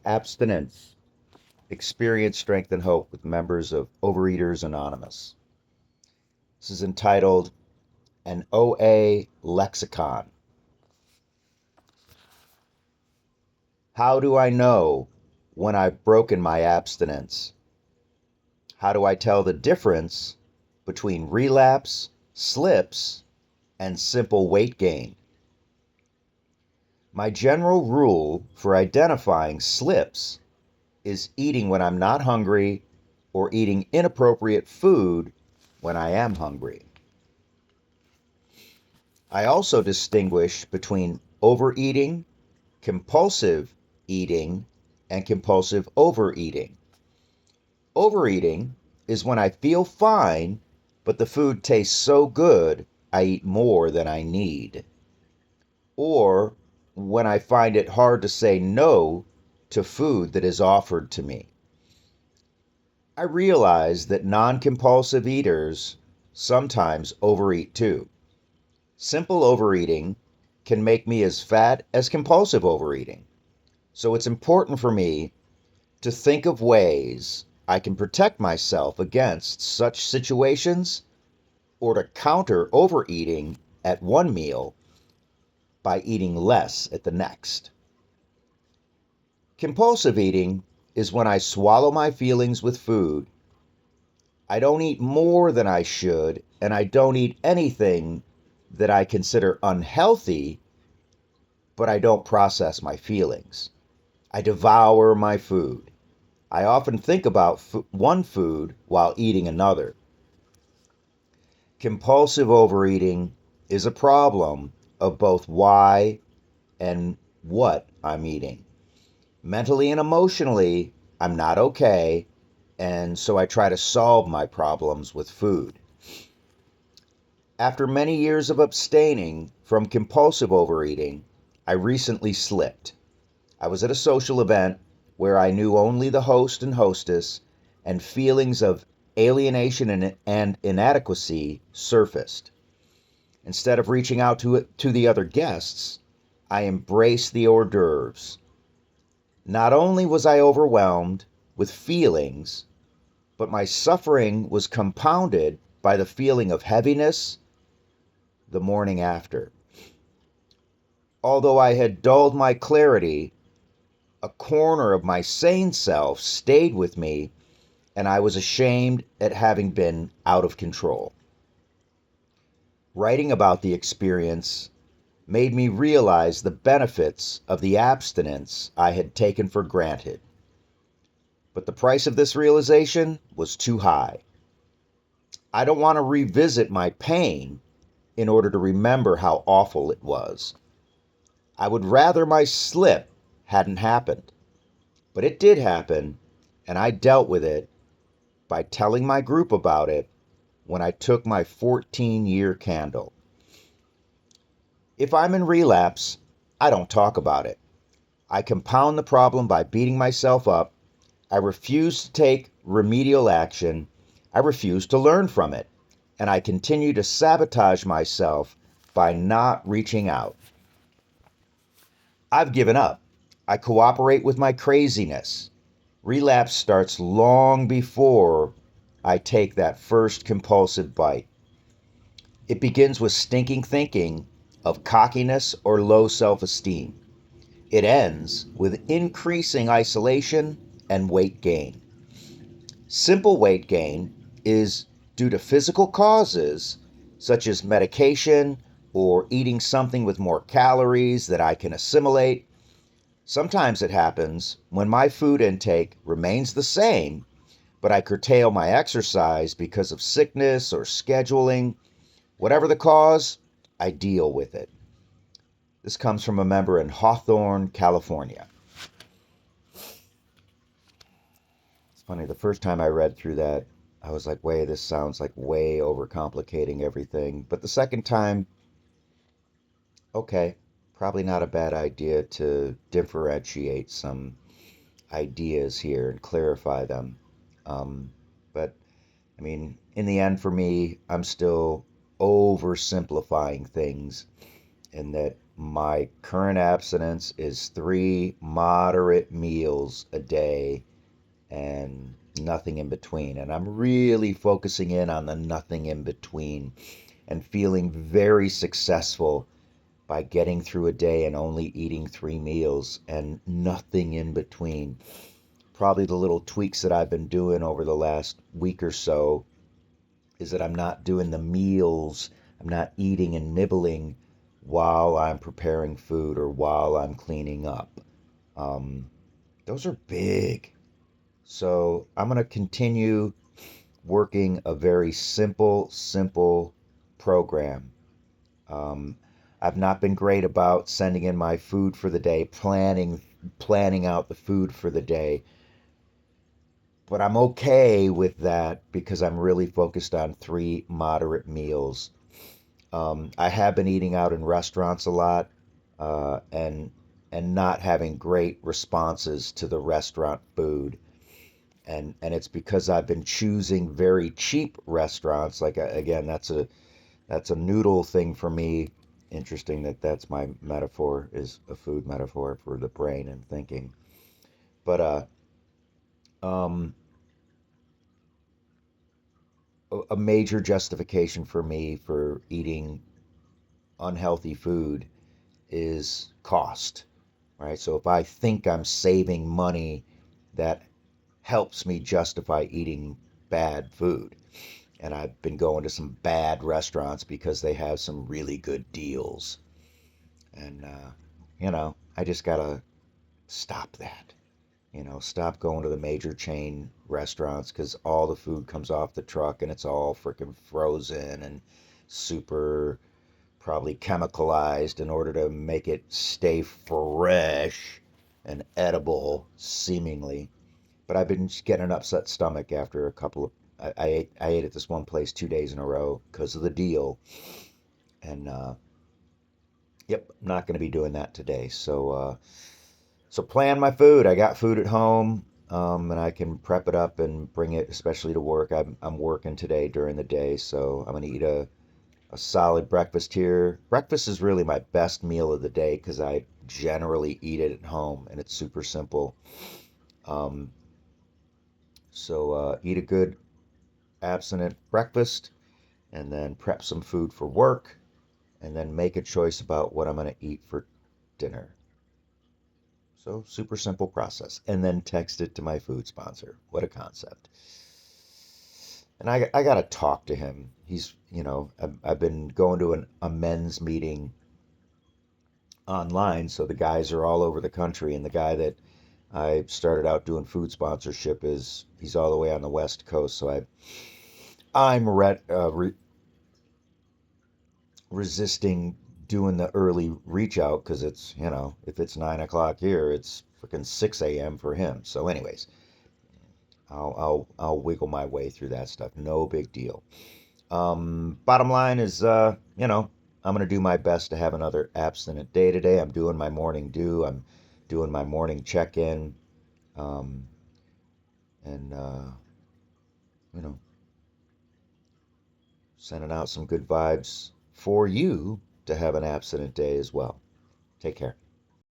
Abstinence, Experience Strength and Hope with members of Overeaters Anonymous. This is entitled An OA Lexicon. How do I know when I've broken my abstinence? How do I tell the difference between relapse, slips, and simple weight gain? My general rule for identifying slips is eating when I'm not hungry or eating inappropriate food when I am hungry. I also distinguish between overeating, compulsive eating, and compulsive overeating. Overeating is when I feel fine, but the food tastes so good I eat more than I need. Or when I find it hard to say no to food that is offered to me. I realize that non-compulsive eaters sometimes overeat too. Simple overeating can make me as fat as compulsive overeating. So it's important for me to think of ways I can protect myself against such situations or to counter overeating at one meal by eating less at the next. Compulsive eating is when I swallow my feelings with food. I don't eat more than I should, and I don't eat anything that I consider unhealthy, but I don't process my feelings. I devour my food. I often think about one food while eating another. Compulsive overeating is a problem of both why and what I'm eating. Mentally and emotionally, I'm not okay, and so I try to solve my problems with food. After many years of abstaining from compulsive overeating, I recently slipped. I was at a social event where I knew only the host and hostess, and feelings of alienation and inadequacy surfaced. Instead of reaching out to the other guests, I embraced the hors d'oeuvres. Not only was I overwhelmed with feelings, but my suffering was compounded by the feeling of heaviness the morning after. Although I had dulled my clarity, a corner of my sane self stayed with me, and I was ashamed at having been out of control. Writing about the experience made me realize the benefits of the abstinence I had taken for granted. But the price of this realization was too high. I don't want to revisit my pain in order to remember how awful it was. I would rather my slip hadn't happened. But it did happen, and I dealt with it by telling my group about it when I took my 14-year candle. If I'm in relapse, I don't talk about it. I compound the problem by beating myself up. I refuse to take remedial action. I refuse to learn from it. And I continue to sabotage myself by not reaching out. I've given up. I cooperate with my craziness. Relapse starts long before I take that first compulsive bite. It begins with stinking thinking of cockiness or low self-esteem. It ends with increasing isolation and weight gain. Simple weight gain is due to physical causes such as medication or eating something with more calories that I can assimilate. Sometimes it happens when my food intake remains the same, but I curtail my exercise because of sickness or scheduling. Whatever the cause, I deal with it. This comes from a member in Hawthorne, California. It's funny, the first time I read through that, I was like, wait, this sounds like way overcomplicating everything. But the second time, okay, probably not a bad idea to differentiate some ideas here and clarify them. But I mean, in the end, for me, I'm still oversimplifying things, and that my current abstinence is 3 moderate meals a day and nothing in between. And I'm really focusing in on the nothing in between and feeling very successful by getting through a day and only eating 3 meals and nothing in between. Probably the little tweaks that I've been doing over the last week or so is that I'm not doing the meals, I'm not eating and nibbling while I'm preparing food or while I'm cleaning up. Um, those are big. So I'm going to continue working a very simple program. Um, I've not been great about sending in my food for the day, planning out the food for the day, but I'm okay with that because I'm really focused on 3 moderate meals. I have been eating out in restaurants a lot, and not having great responses to the restaurant food, and it's because I've been choosing very cheap restaurants. Like again, that's a noodle thing for me. Interesting that that's my metaphor, is a food metaphor for the brain and thinking. But um, a major justification for me for eating unhealthy food is cost, right? So if I think I'm saving money, that helps me justify eating bad food. And I've been going to some bad restaurants because they have some really good deals. And, I just got to stop that. Stop going to the major chain restaurants because all the food comes off the truck and it's all freaking frozen and super probably chemicalized in order to make it stay fresh and edible, seemingly. But I've been getting an upset stomach after a couple of. I ate at this one place 2 days in a row because of the deal, and yep, I'm not going to be doing that today. So plan my food. I got food at home, and I can prep it up and bring it, especially to work. I'm working today during the day, so I'm going to eat a solid breakfast here. Breakfast is really my best meal of the day because I generally eat it at home and it's super simple. Um, so eat a good abstinent breakfast and then prep some food for work and then make a choice about what I'm going to eat for dinner. So super simple process. And then text it to my food sponsor. What a concept. And I got to talk to him. I've been going to a men's meeting online, so the guys are all over the country. And the guy that I started out doing food sponsorship he's all the way on the West Coast. So I'm resisting doing the early reach out because it's, if it's 9 o'clock here, it's freaking 6 a.m. for him. So, anyways, I'll wiggle my way through that stuff. No big deal. Bottom line is, I'm gonna do my best to have another abstinent day today. I'm doing my morning dew. I'm doing my morning check-in, um, and you know, sending out some good vibes for you to have an abstinent day as well. Take care.